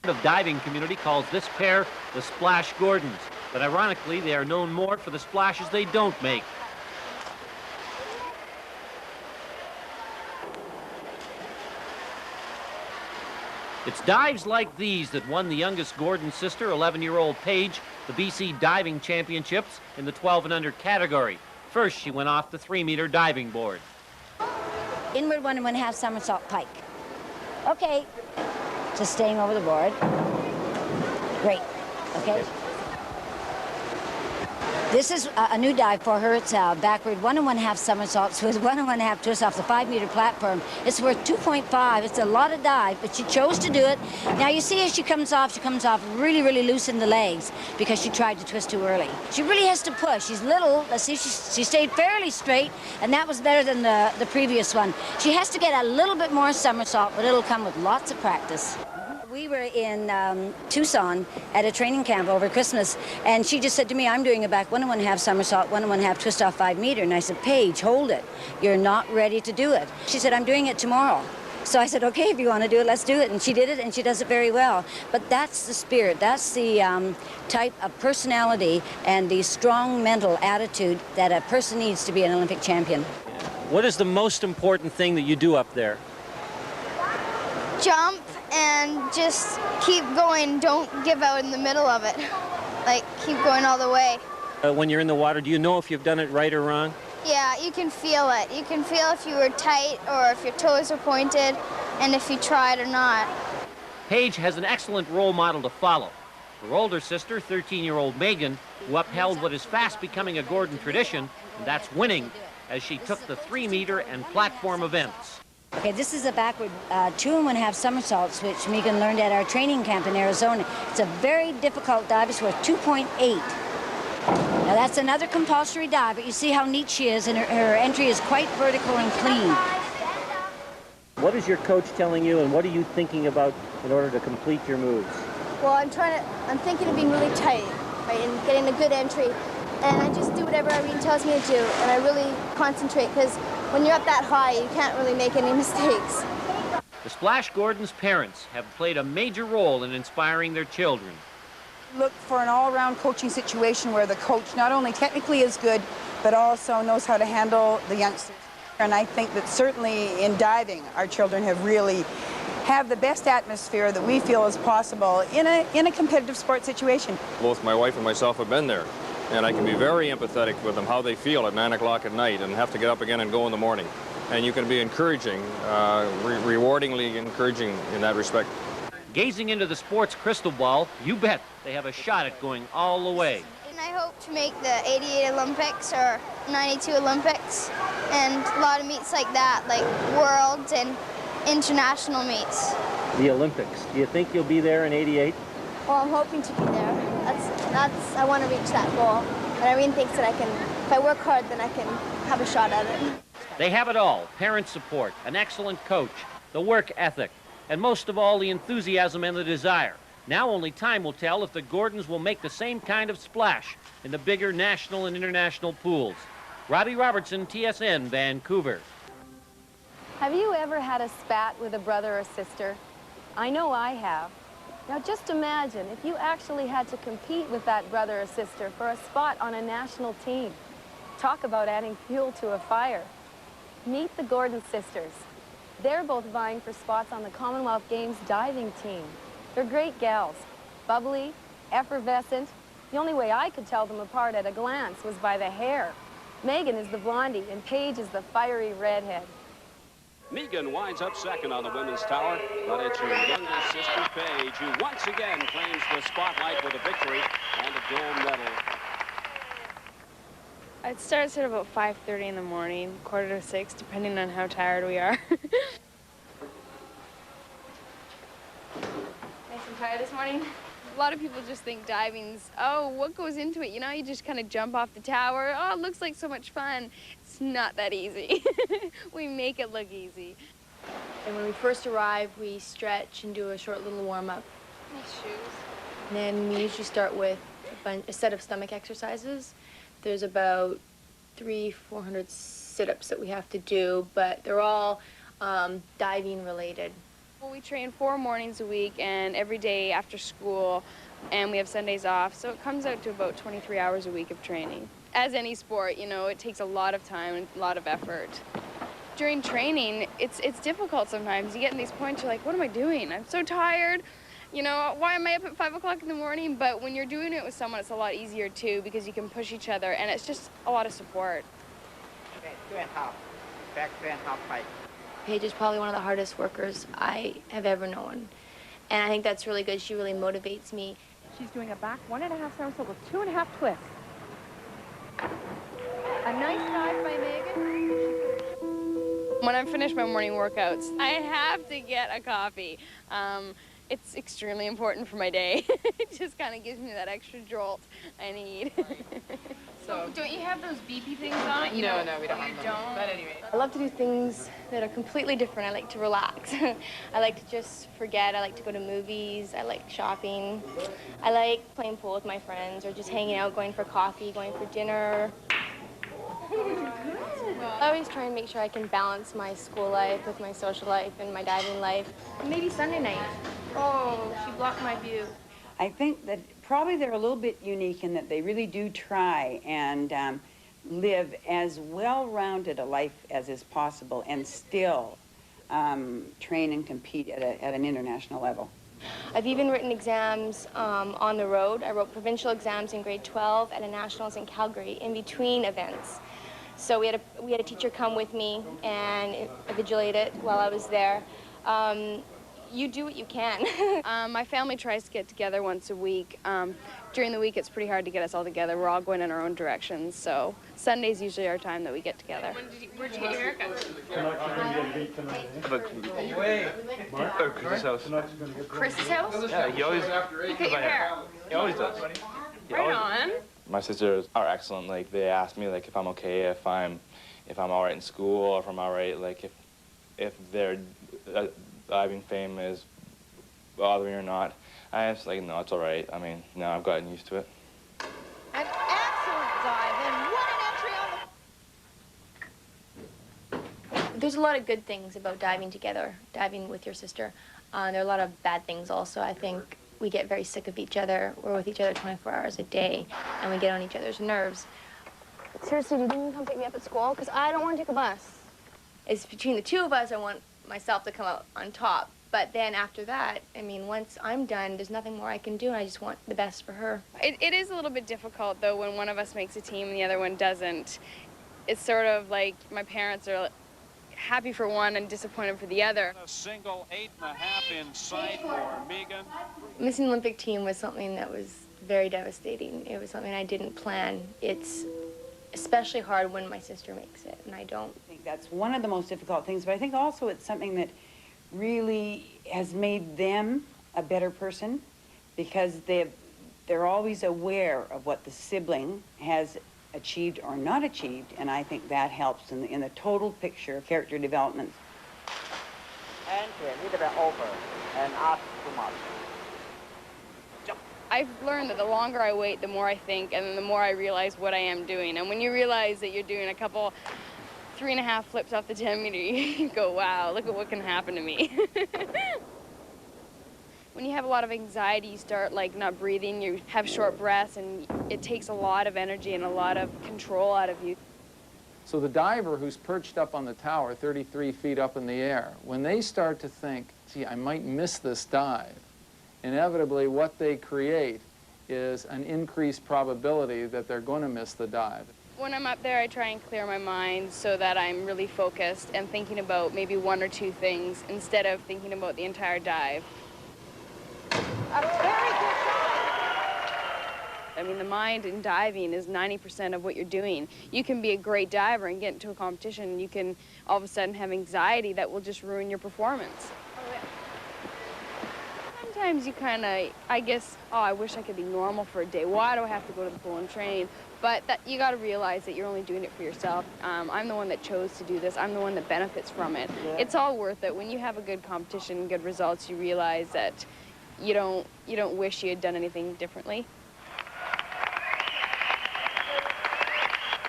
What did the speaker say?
The diving community calls this pair the Splash Gordons, but ironically, they are known more for the splashes they don't make. It's dives like these that won the youngest Gordon sister, 11-year-old Paige, the BC Diving Championships in the 12 and under category. First, she went off the 3-meter diving board. Inward 1 1/2 somersault pike. Okay, just staying over the board. Great, okay. This is a new dive for her. It's a backward 1 1/2 somersaults with 1 1/2 twist off the 5-meter platform. It's worth 2.5. It's a lot of dive, but she chose to do it. Now you see as she comes off really, really loose in the legs because she tried to twist too early. She really has to push. She's little. Let's see, she stayed fairly straight, and that was better than the previous one. She has to get a little bit more somersault, but it'll come with lots of practice. We were in Tucson at a training camp over Christmas, and she just said to me, I'm doing a back 1 1/2 somersault, 1 1/2 twist off 5-meter. And I said, Paige, hold it. You're not ready to do it. She said, I'm doing it tomorrow. So I said, okay, if you want to do it, let's do it. And she did it, and she does it very well. But that's the spirit. That's the type of personality and the strong mental attitude that a person needs to be an Olympic champion. What is the most important thing that you do up there? Jump and just keep going. Don't give out in the middle of it. Like, keep going all the way. When you're in the water, do you know if you've done it right or wrong? Yeah, you can feel it. You can feel if you were tight or if your toes are pointed and if you tried or not. Paige has an excellent role model to follow. Her older sister, 13-year-old Megan, who upheld what is fast becoming a Gordon tradition, and that's winning, as she took the 3-meter and platform events. Okay, this is a backward 2 1/2 somersaults, which Megan learned at our training camp in Arizona. It's a very difficult dive. It's worth 2.8. Now that's another compulsory dive, but you see how neat she is, and her entry is quite vertical and clean. What is your coach telling you, and what are you thinking about in order to complete your moves? Well, I'm thinking of being really tight, right, and getting a good entry. And I just do whatever Irene tells me to do, and I really concentrate, because when you're up that high, you can't really make any mistakes. The Splash Gordons' parents have played a major role in inspiring their children. Look for an all-around coaching situation where the coach not only technically is good, but also knows how to handle the youngsters. And I think that certainly in diving, our children have the best atmosphere that we feel is possible in a competitive sport situation. Both my wife and myself have been there, and I can be very empathetic with them, how they feel at 9 o'clock at night and have to get up again and go in the morning. And you can be encouraging, rewardingly encouraging in that respect. Gazing into the sport's crystal ball, you bet they have a shot at going all the way. And I hope to make the 88 Olympics or 92 Olympics and a lot of meets like that, like world and international meets. The Olympics. Do you think you'll be there in '88? Well, I'm hoping to be there. I want to reach that goal. And Irene thinks that if I work hard, then I can have a shot at it. They have it all: parent support, an excellent coach, the work ethic, and most of all, the enthusiasm and the desire. Now only time will tell if the Gordons will make the same kind of splash in the bigger national and international pools. Robbie Robertson, TSN, Vancouver. Have you ever had a spat with a brother or sister? I know I have. Now just imagine if you actually had to compete with that brother or sister for a spot on a national team. Talk about adding fuel to a fire. Meet the Gordon sisters. They're both vying for spots on the Commonwealth Games diving team. They're great gals, bubbly, effervescent. The only way I could tell them apart at a glance was by the hair. Megan is the blondie and Paige is the fiery redhead. Megan winds up second on the women's tower, but it's her younger sister Paige who once again claims the spotlight with a victory and a gold medal. It starts at about 5:30 in the morning, 5:45, depending on how tired we are. Nice and tired this morning. A lot of people just think diving's, oh, what goes into it? You know, you just kind of jump off the tower. Oh, it looks like so much fun. It's not that easy. We make it look easy. And when we first arrive, we stretch and do a short little warm-up. Nice shoes. And then we usually start with a set of stomach exercises. There's about 300-400 sit-ups that we have to do, but they're all diving related. Well, we train 4 mornings a week and every day after school, and we have Sundays off, so it comes out to about 23 hours a week of training. As any sport, you know, it takes a lot of time and a lot of effort. During training, it's difficult sometimes. You get in these points, you're like, what am I doing? I'm so tired. You know, why am I up at 5 o'clock in the morning? But when you're doing it with someone, it's a lot easier too, because you can push each other, and it's just a lot of support. Okay, 2.5. Back 2.5 fight. Paige is probably one of the hardest workers I have ever known. And I think that's really good. She really motivates me. She's doing a back 1.5 somersault with 2.5 twists. A nice dive by Megan. When I finish my morning workouts, I have to get a coffee. It's extremely important for my day. It just kind of gives me that extra jolt I need. So don't you have those beepy things on it? No, we don't have them. But anyway. I love to do things that are completely different. I like to relax. I like to just forget. I like to go to movies. I like shopping. I like playing pool with my friends or just hanging out, going for coffee, going for dinner. I always try and make sure I can balance my school life with my social life and my diving life. Maybe Sunday night. Oh, she blocked my view. I think that probably they're a little bit unique in that they really do try and live as well-rounded a life as is possible and still train and compete at an international level. I've even written exams on the road. I wrote provincial exams in grade 12 at a nationals in Calgary in between events. So we had a teacher come with me and invigilate it while I was there. You do what you can. My family tries to get together once a week. During the week, it's pretty hard to get us all together. We're all going in our own directions, so Sunday's usually our time that we get together. Where'd you get your haircut? Chris's house. Chris's house? Yeah, he always. You cut your hair. He always does. Right on. My sisters are excellent. Like they ask me like if I'm okay, if I'm all right in school, or if I'm all right. Like if their diving fame is bothering or not. I was like, no, it's all right. I mean, no, I've gotten used to it. An excellent dive and what an entry on the... There's a lot of good things about diving together, diving with your sister. There are a lot of bad things also. I think we get very sick of each other. We're with each other 24 hours a day, and we get on each other's nerves. Seriously, you didn't come pick me up at school? Because I don't want to take a bus. It's between the two of us, I want myself to come out on top. But then after that, I mean, once I'm done, there's nothing more I can do, and I just want the best for her. It is a little bit difficult, though, when one of us makes a team and the other one doesn't. It's sort of like my parents are happy for one and disappointed for the other. A single 8.5 inside for Megan. Missing Olympic team was something that was very devastating. It was something I didn't plan. It's especially hard when my sister makes it, and I don't. I think that's one of the most difficult things, but I think also it's something that really has made them a better person because they're always aware of what the sibling has achieved or not achieved, and I think that helps in the total picture of character development. And a little bit over and ask too much. I've learned that the longer I wait, the more I think, and then the more I realize what I am doing. And when you realize that you're doing a couple 3.5 flips off the 10 meter, you go, wow, look at what can happen to me. When you have a lot of anxiety, you start like not breathing, you have short breaths, and it takes a lot of energy and a lot of control out of you. So the diver who's perched up on the tower, 33 feet up in the air, when they start to think, gee, I might miss this dive, inevitably what they create is an increased probability that they're going to miss the dive. When I'm up there, I try and clear my mind so that I'm really focused and thinking about maybe 1 or 2 things instead of thinking about the entire dive. A very good dive. I mean, the mind in diving is 90% of what you're doing. You can be a great diver and get into a competition, and you can all of a sudden have anxiety that will just ruin your performance. Sometimes you kind of, I guess, oh, I wish I could be normal for a day. Why do I have to go to the pool and train? But you got to realize that you're only doing it for yourself. I'm the one that chose to do this. I'm the one that benefits from it. Yeah. It's all worth it. When you have a good competition, good results, you realize that you don't wish you had done anything differently.